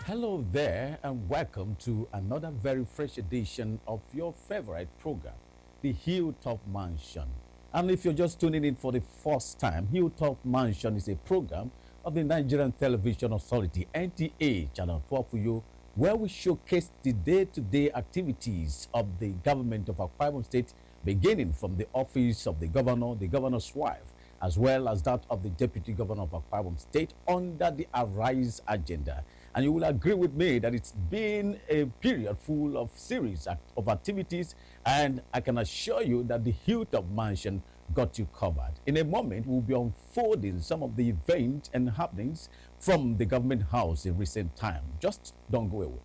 Hello there, and welcome to another very fresh edition of your favorite program, the Hilltop Mansion. And if you're just tuning in for the first time, Hilltop Mansion is a program of the Nigerian Television Authority, NTA, Channel 12 for you, where we showcase the day-to-day activities of the government of Akwa Ibom State, beginning from the office of the governor, the governor's wife, as well as that of the deputy governor of Akwa Ibom State under the Arise agenda. And you will agree with me that it's been a period full of series of activities, and I can assure you that the Hilltop Mansion got you covered. In a moment, we'll be unfolding some of the events and happenings from the government house in recent time. Just don't go away.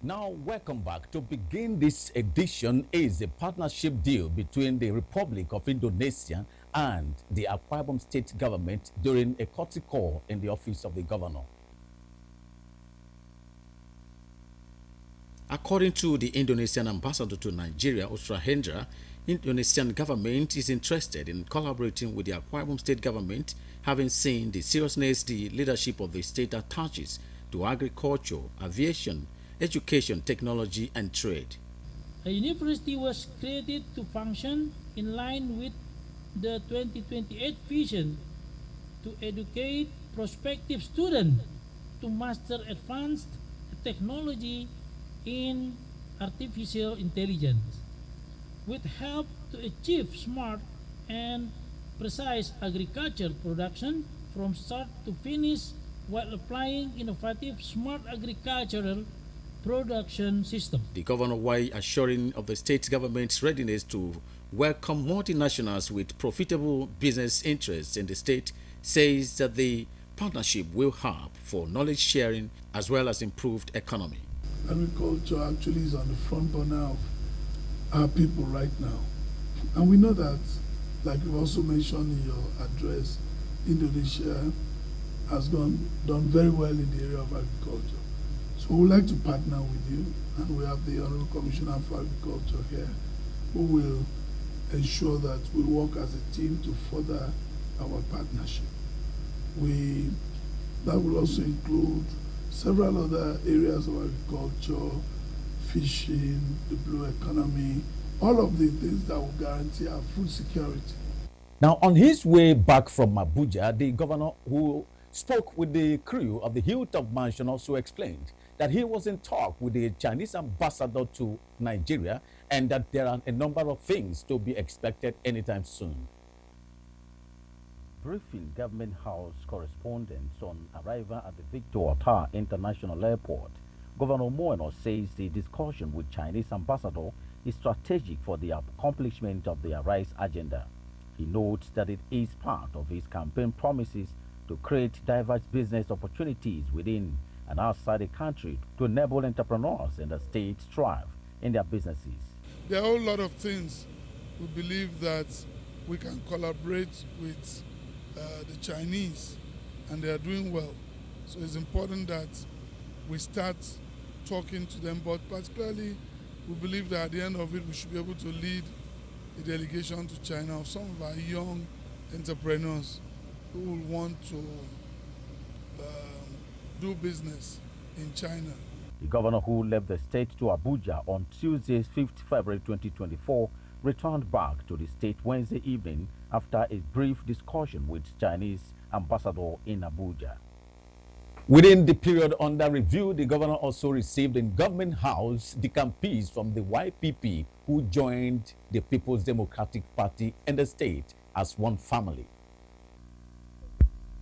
Now, welcome back. To begin this edition is a partnership deal between the Republic of Indonesia and the Akwa Ibom State government during a courtesy call in the office of the governor. According to the Indonesian ambassador to Nigeria, Usra Hendra, Indonesian government is interested in collaborating with the Akwa Ibom State government, having seen the seriousness the leadership of the state attaches to agriculture, aviation, education, technology, and trade. A university was created to function in line with the 2028 vision to educate prospective students to master advanced technology in artificial intelligence, with help to achieve smart and precise agriculture production from start to finish while applying innovative smart agricultural production system. The governor, while assuring of the state government's readiness to welcome multinationals with profitable business interests in the state, says that the partnership will help for knowledge sharing as well as improved economy. Agriculture actually is on the front burner of our people right now. And we know that, like you also mentioned in your address, Indonesia has done very well in the area of agriculture. So we would like to partner with you, and we have the Honorable Commissioner for Agriculture here, who will ensure that we work as a team to further our partnership. That will also include several other areas of agriculture, fishing, the blue economy, all of the things that will guarantee our food security. Now, on his way back from Abuja, the governor who spoke with the crew of the Hilltop Mansion also explained that he was in talk with the Chinese ambassador to Nigeria and that there are a number of things to be expected anytime soon. Briefing government house correspondents on arrival at the Victor Otta International Airport, Governor Moeno says the discussion with Chinese ambassador is strategic for the accomplishment of the Arise agenda. He notes that it is part of his campaign promises to create diverse business opportunities within and outside the country to enable entrepreneurs in the state thrive in their businesses. There are a whole lot of things. We believe that we can collaborate with the Chinese, and they are doing well. So it's important that we start talking to them, but particularly we believe that at the end of it, we should be able to lead a delegation to China of some of our young entrepreneurs who will want to do business in China. The governor, who left the state to Abuja on Tuesday, 5th February 2024, returned back to the state Wednesday evening after a brief discussion with Chinese ambassador in Abuja. Within the period under review, the governor also received in Government House the campees from the YPP who joined the People's Democratic Party in the state as one family.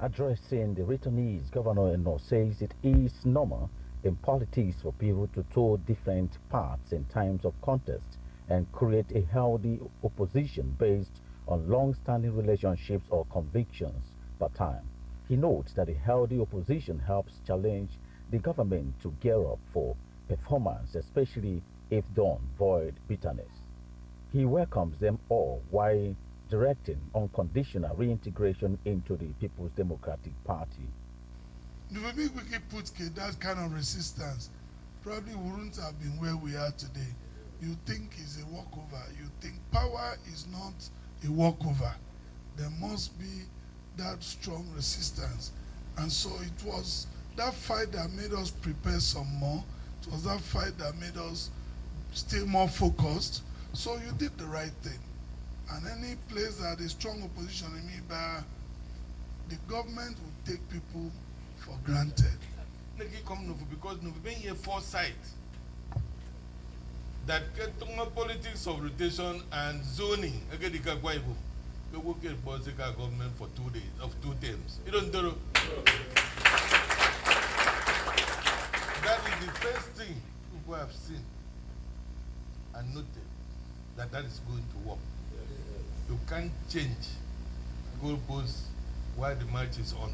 Addressing the returnees, Governor Eno says it is normal in politics for people to toe different paths in times of contest and create a healthy opposition based on long-standing relationships or convictions per time. He notes that a healthy opposition helps challenge the government to gear up for performance, especially if done void bitterness. He welcomes them all while directing unconditional reintegration into the People's Democratic Party. If we could put that kind of resistance, probably wouldn't have been where we are today. You think it's a walkover. You think power is not a walkover. There must be that strong resistance. And so it was that fight that made us prepare some more. It was that fight that made us stay more focused. So you did the right thing. And any place that is strong opposition in me, the government will take people for granted. Because we've been here foresight that politics of rotation and zoning we will get government for 2 days of 2 terms. You don't know. That is the first thing people have seen and noted that is going to work. You can't change goalposts while the match is on.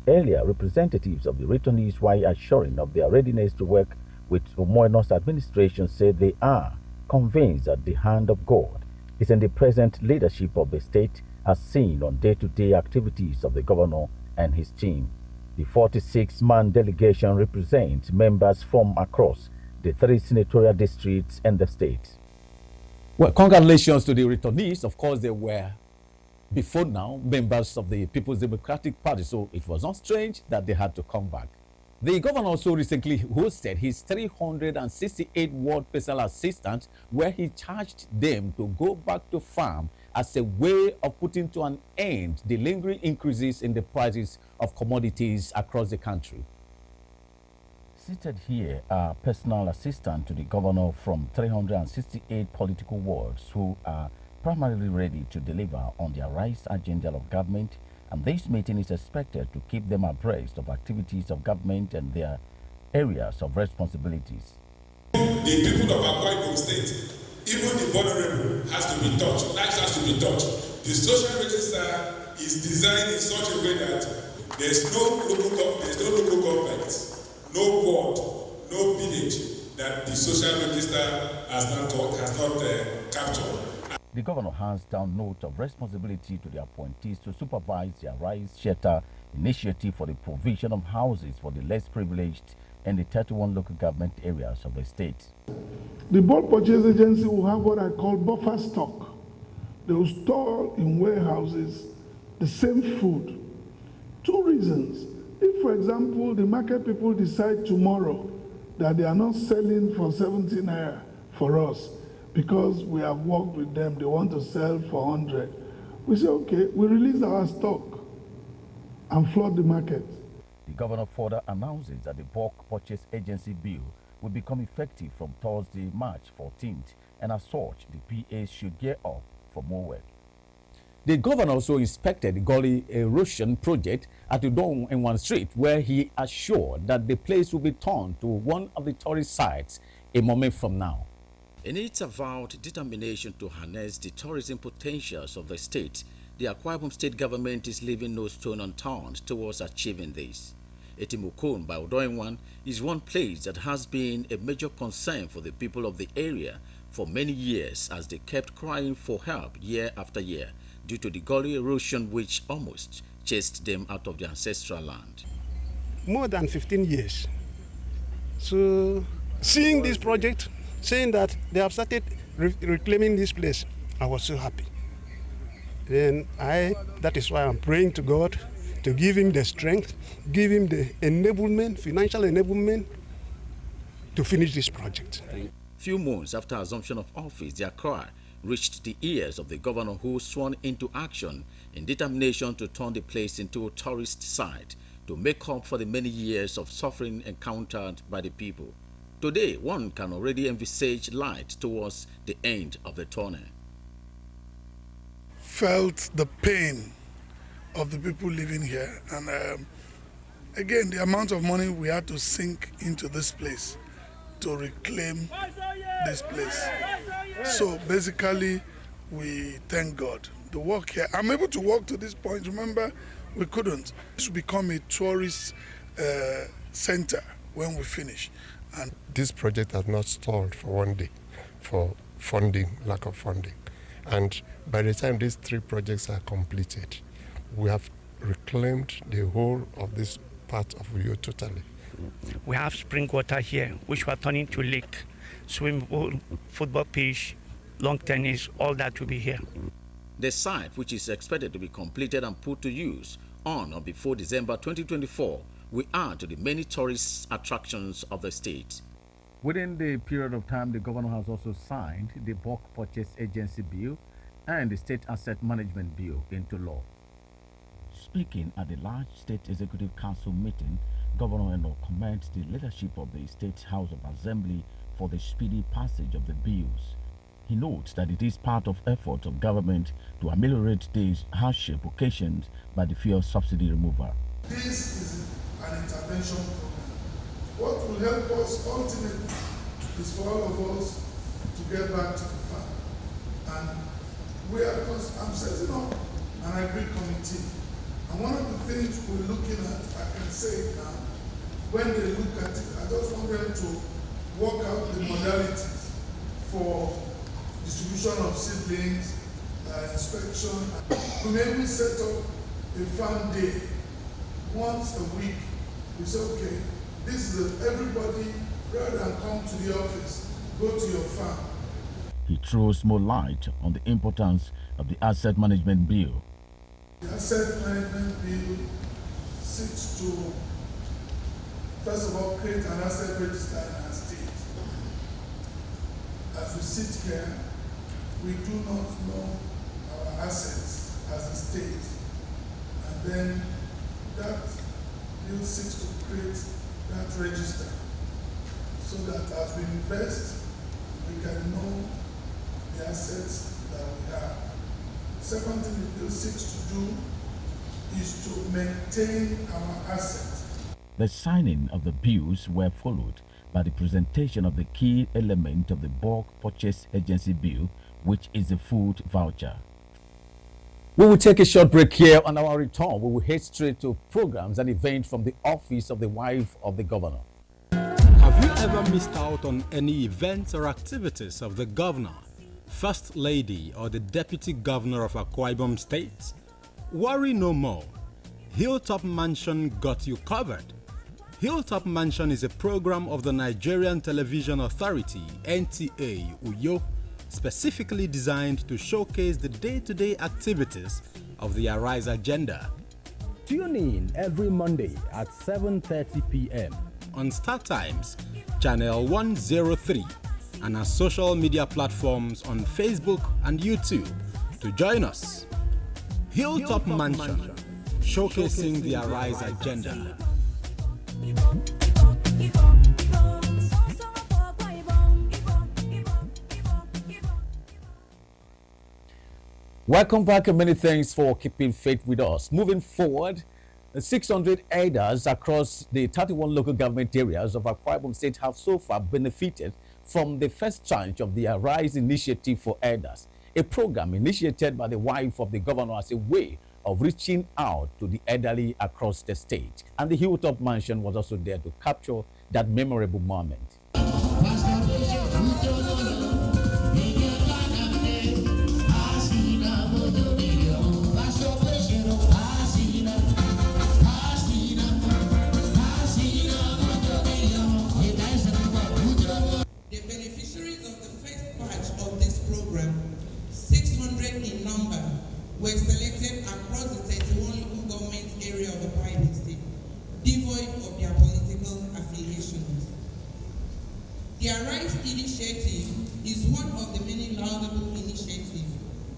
Earlier, representatives of the returnees, while assuring of their readiness to work with Omoeno's administration, said they are convinced that the hand of God is in the present leadership of the state, as seen on day-to-day activities of the governor and his team. The 46-man delegation represents members from across the 3 senatorial districts in the state. Well, congratulations to the returnees. Of course, they were, before now, members of the People's Democratic Party, so it was not strange that they had to come back. The governor also recently hosted his 368 ward personal assistants, where he charged them to go back to farm as a way of putting to an end the lingering increases in the prices of commodities across the country. Seated here are personal assistants to the governor from 368 political wards who are primarily ready to deliver on their rise agenda of government, and this meeting is expected to keep them abreast of activities of government and their areas of responsibilities. The people of Akwa Ibom State, even the vulnerable, has to be touched. Lives has to be touched. The social register is designed in such a way that there's no local government, no ward, no village that the social register has not captured. The governor hands down note of responsibility to the appointees to supervise their Rise Shelter initiative for the provision of houses for the less privileged in the 31 local government areas of the state. The bulk purchase agency will have what I call buffer stock. They will store in warehouses the same food. 2 reasons. If, for example, the market people decide tomorrow that they are not selling for 17 naira for us, because we have worked with them, they want to sell for 100. We say, okay, we release our stock and flood the market. The governor further announces that the bulk purchase agency bill will become effective from Thursday, March 14th, and as such, the PAs should gear up for more work. The governor also inspected the gully erosion project at Udon in one street, where he assured that the place will be turned to one of the tourist sites a moment from now. In its avowed determination to harness the tourism potentials of the state, the Akwa Ibom state government is leaving no stone unturned towards achieving this. Etimokon by Odoinwan is one place that has been a major concern for the people of the area for many years, as they kept crying for help year after year due to the gully erosion which almost chased them out of their ancestral land. More than 15 years. So seeing this project, saying that they have started reclaiming this place, I was so happy. Then that is why I'm praying to God to give him the strength, give him the enablement, financial enablement, to finish this project. Few months after assumption of office, their cry reached the ears of the governor, who sworn into action in determination to turn the place into a tourist site to make up for the many years of suffering encountered by the people. Today, one can already envisage light towards the end of the tunnel. Felt the pain of the people living here, and again, the amount of money we had to sink into this place to reclaim this place. So basically, we thank God. The work here, I'm able to walk to this point. Remember, we couldn't. This will become a tourist center when we finish. And this project has not stalled for one day for funding, lack of funding. And by the time these 3 projects are completed, we have reclaimed the whole of this part of Uyo totally. We have spring water here, which we are turning to lake, swimming pool, football pitch, long tennis, all that will be here. The site, which is expected to be completed and put to use on or before December 2024, will add to the many tourist attractions of the state. Within the period of time, the governor has also signed the Bulk Purchase Agency Bill and the State Asset Management Bill into law. Speaking at the large State Executive Council meeting, Governor Eno commended the leadership of the State House of Assembly for the speedy passage of the bills. He notes that it is part of efforts of government to ameliorate these hardship occasioned by the fuel subsidy removal. this is an intervention program. What will help us ultimately is for all of us to get back to the farm. And we are, I'm setting up an agri committee. And one of the things we're looking at, I can say it now, when they look at it, I just want them to work out the modalities for distribution of seedlings, inspection. We may even set up a farm day once a week. We say, okay, this is everybody, rather than come to the office, go to your farm. He throws more light on the importance of the Asset Management Bill. The Asset Management Bill seeks to, first of all, create an asset register in our state. As we sit here, we do not know our assets as a state. And then that bill seeks to create that register so that as we invest, we can know the assets that we have. Second thing the bill seeks to do is to maintain our assets. The signing of the bills were followed by the presentation of the key element of the Bulk Purchase Agency Bill, which is the food voucher. We will take a short break here. On our return, we will head straight to programs and events from the office of the wife of the governor. Have you ever missed out on any events or activities of the governor, First Lady, or the Deputy Governor of Akwa Ibom State? Worry no more. Hilltop Mansion got you covered. Hilltop Mansion is a program of the Nigerian Television Authority, NTA, Uyo, specifically designed to showcase the day-to-day activities of the Arise agenda. Tune in every Monday at 7:30 p.m. on Star Times, Channel 103, and our social media platforms on Facebook and YouTube to join us. Hilltop Mansion, showcasing the Arise agenda. Welcome back and many thanks for keeping faith with us. Moving forward, 600 elders across the 31 local government areas of Akwa Ibom State have so far benefited from the first tranche of the Arise Initiative for Elders, a program initiated by the wife of the governor as a way of reaching out to the elderly across the state. And the Hilltop Mansion was also there to capture that memorable moment. The beneficiaries of the first batch of this program, 600 in number, were selected across the 31 local government area of the Akwa Ibom State, devoid of their political affiliations. Their Rights Initiative is one of the many laudable initiatives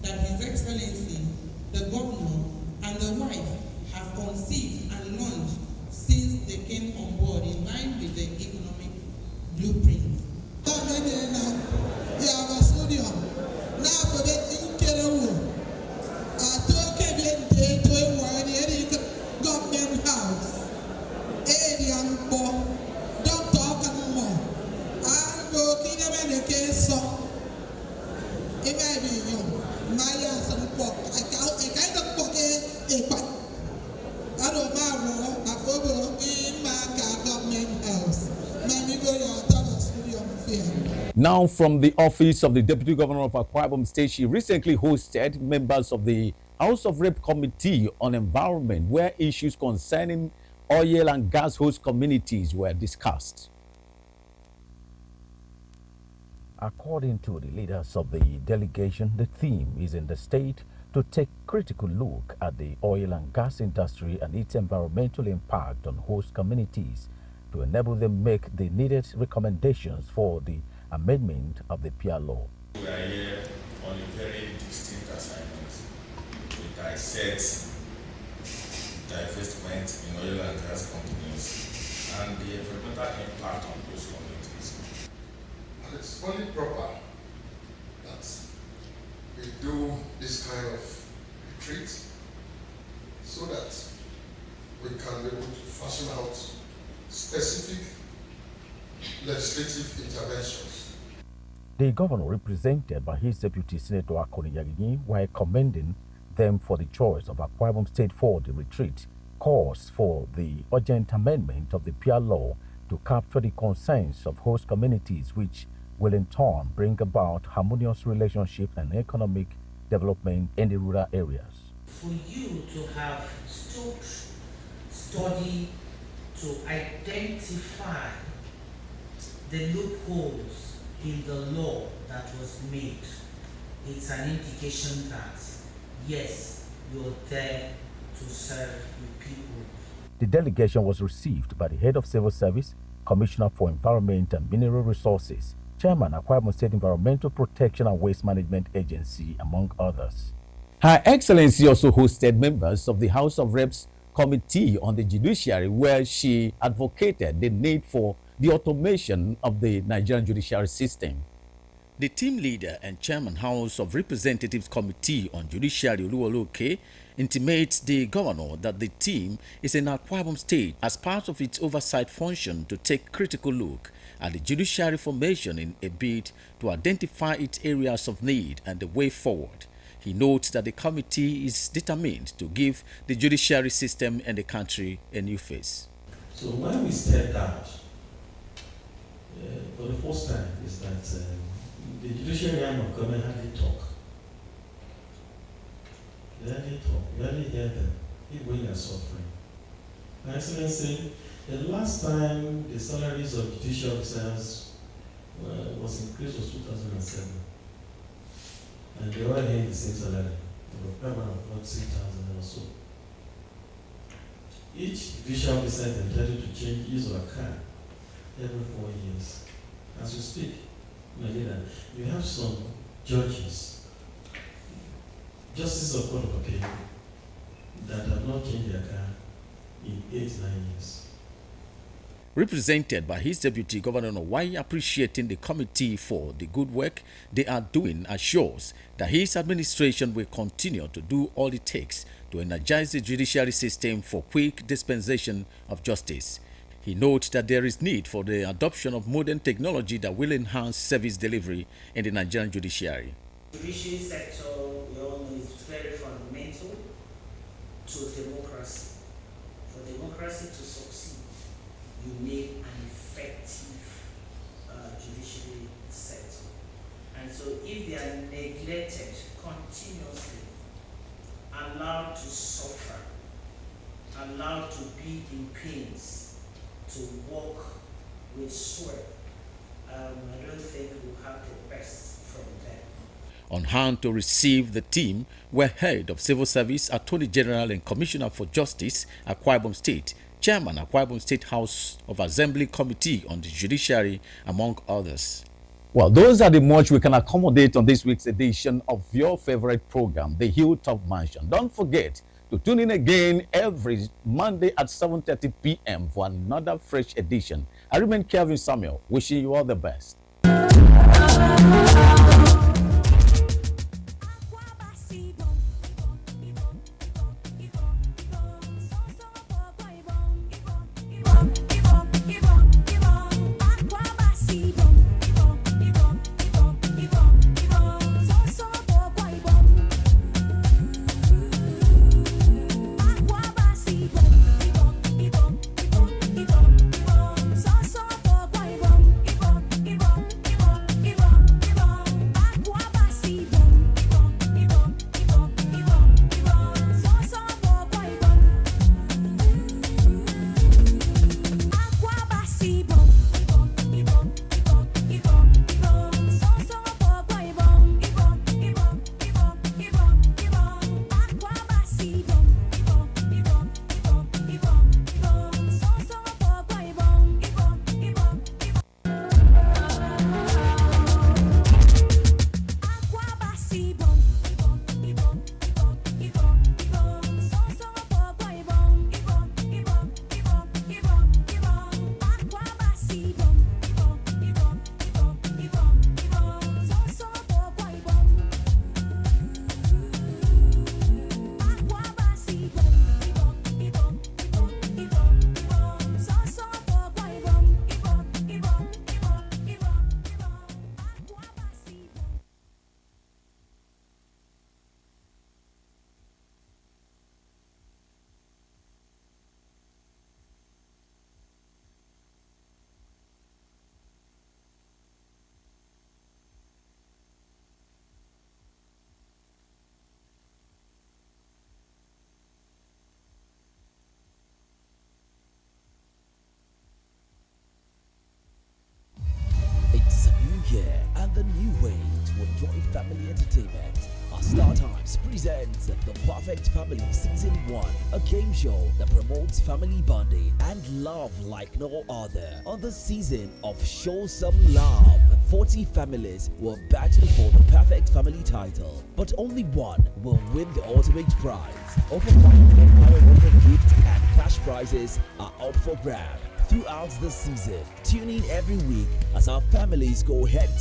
that His Excellency, the Governor, and the wife have conceived and launched since they came on board in line with the economic blueprint. Now, from the office of the Deputy Governor of Akwa Ibom State, she recently hosted members of the House of Rep Committee on Environment, where issues concerning oil and gas host communities were discussed. According to the leaders of the delegation, the theme is in the state to take critical look at the oil and gas industry and its environmental impact on host communities to enable them make the needed recommendations for the amendment of the PR law. We are here on a very distinct assignment to dissect divestment in oil and gas companies and the environmental impact on those communities. And it's only proper that we do this kind of retreat so that we can be able to fashion out specific legislative interventions. The governor, represented by his deputy Senator Akoni Yagini, while commending them for the choice of Akwa Ibom State for the retreat, calls for the urgent amendment of the PR law to capture the concerns of host communities, which will in turn bring about harmonious relationship and economic development in the rural areas. For you to have study to identify the loopholes in the law that was made, it's an indication that yes, you're there to serve the people. The delegation was received by the head of civil service, Commissioner for Environment and Mineral Resources, Chairman Akwa Ibom State Environmental Protection and Waste Management Agency, among others. Her Excellency also hosted members of the House of Reps Committee on the Judiciary, where she advocated the need for the automation of the Nigerian judiciary system. The team leader and chairman House of Representatives Committee on Judiciary, Oluwaloke, intimates the governor that the team is in Akwa Ibom State as part of its oversight function to take critical look at the judiciary formation in a bid to identify its areas of need and the way forward. He notes that the committee is determined to give the judiciary system and the country a new face. So when we stepped out, for the first time, is that the judiciary arm of government hardly talk. They hardly talk. We hardly hear them, even when they are suffering. My Excellency, the last time the salaries of judicial officers was increased was 2007. And they all had the same salary. They were probably about 3,000 or so. Each judicial officer is entitled to change his or her car every 4 years. As we speak, you have some judges, justices of court of appeal, that have not changed their car in 8-9 years. Represented by his deputy governor, while appreciating the committee for the good work they are doing, assures that his administration will continue to do all it takes to energize the judiciary system for quick dispensation of justice. He notes that there is need for the adoption of modern technology that will enhance service delivery in the Nigerian judiciary. The judiciary sector, we all know, is very fundamental to democracy. For democracy to succeed, you need an effective judiciary sector. And so if they are neglected continuously, allowed to suffer, allowed to be in pains, to work with sweat, I don't think we'll have the best from them. On hand to receive the team were Head of Civil Service, Attorney General and Commissioner for Justice, Akwa Ibom State, Chairman, Akwa Ibom State House of Assembly Committee on the Judiciary, among others. Well, those are the much we can accommodate on this week's edition of your favorite program, the Hilltop Mansion. Don't forget to tune in again every Monday at 7:30 p.m. for another fresh edition. I remain Kelvin Samuel, wishing you all the best. Family entertainment. Our Star Times presents The Perfect Family Season 1, a game show that promotes family bonding and love like no other. On the season of Show Some Love, 40 families will battle for the perfect family title, but only one will win the ultimate prize. Over 5 million worth of gifts and cash prizes are up for grabs throughout the season. Tune in every week as our families go head to